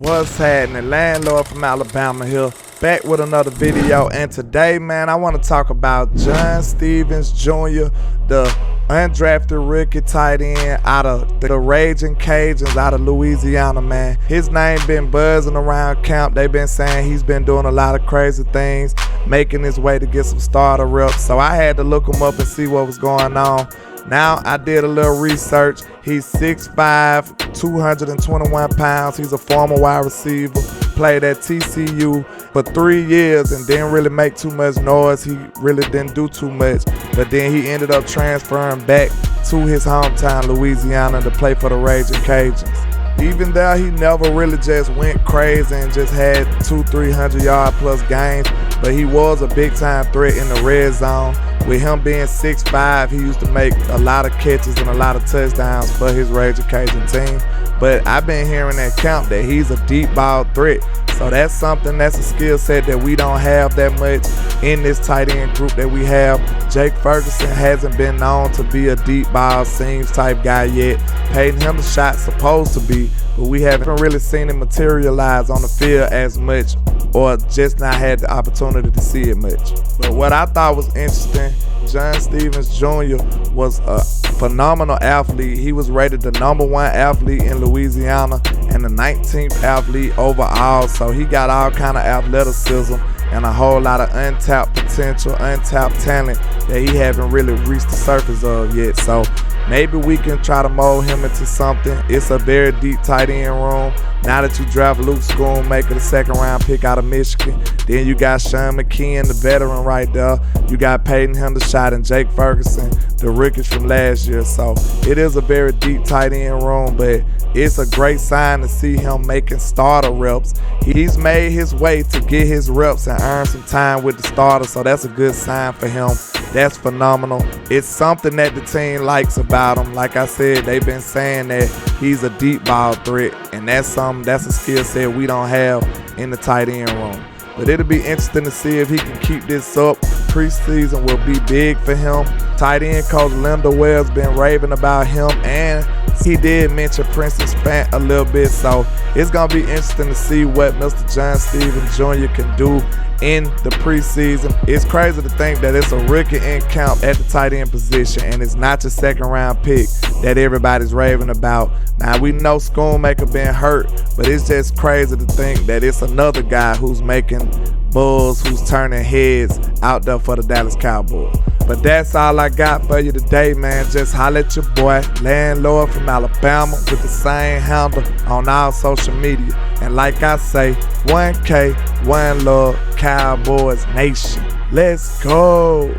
What's happening? Landlord from Alabama here, back with another video. And today, man, I want to talk about John Stevens Jr., the undrafted rookie tight end out of the Raging Cajuns out of Louisiana, man. His name been buzzing around camp. They've been saying he's been doing a lot of crazy things, making his way to get some starter reps. So I had to look him up and see what was going on. Now, I did a little research. He's 6'5", 221 pounds. He's a former wide receiver. Played at TCU for 3 years and didn't really make too much noise. He really didn't do too much. But then he ended up transferring back to his hometown, Louisiana, to play for the Raging Cajuns. Even there, he never really just went crazy and just had 200-300 yard plus games. But he was a big-time threat in the red zone. With him being 6'5", he used to make a lot of catches and a lot of touchdowns for his Raging Cajun team. But I've been hearing at camp that he's a deep ball threat. So that's something, that's a skill set that we don't have that much in this tight end group that we have. Jake Ferguson hasn't been known to be a deep ball seams type guy yet. Payton him the shot supposed to be, but we haven't really seen him materialize on the field as much, or just not had the opportunity to see it much. But what I thought was interesting, John Stevens Jr. was a phenomenal athlete. He was rated the #1 athlete in Louisiana and the 19th athlete overall. So he got all kind of athleticism and a whole lot of untapped potential, untapped talent that he haven't really reached the surface of yet. So maybe we can try to mold him into something. It's a very deep tight end room. Now that you draft Luke Schoonmaker, the second-round pick out of Michigan, then you got Sean McKeon, the veteran right there. You got Payton Hendershot and Jake Ferguson, the rookies from last year. So it is a very deep tight end room, but it's a great sign to see him making starter reps. He's made his way to get his reps and earn some time with the starter, so that's a good sign for him. That's phenomenal. It's something that the team likes about him. Like I said, they've been saying that he's a deep ball threat, and that's a skill set we don't have in the tight end room. But it'll be interesting to see if he can keep this up. Preseason will be big for him. Tight end coach Linda Wells been raving about him, and he did mention Princess Fant a little bit. So it's going to be interesting to see what Mr. John Stevens Jr. can do in the preseason. It's crazy to think that it's a rookie in camp at the tight end position, and it's not your second-round pick that everybody's raving about. Now, we know Schoonmaker been hurt, but it's just crazy to think that it's another guy who's making buzz, who's turning heads out there for the Dallas Cowboys. But that's all I got for you today, man. Just holler at your boy, Landlord from Alabama, with the same handle on all social media. And like I say, 1K, 1 love, Cowboys Nation. Let's go.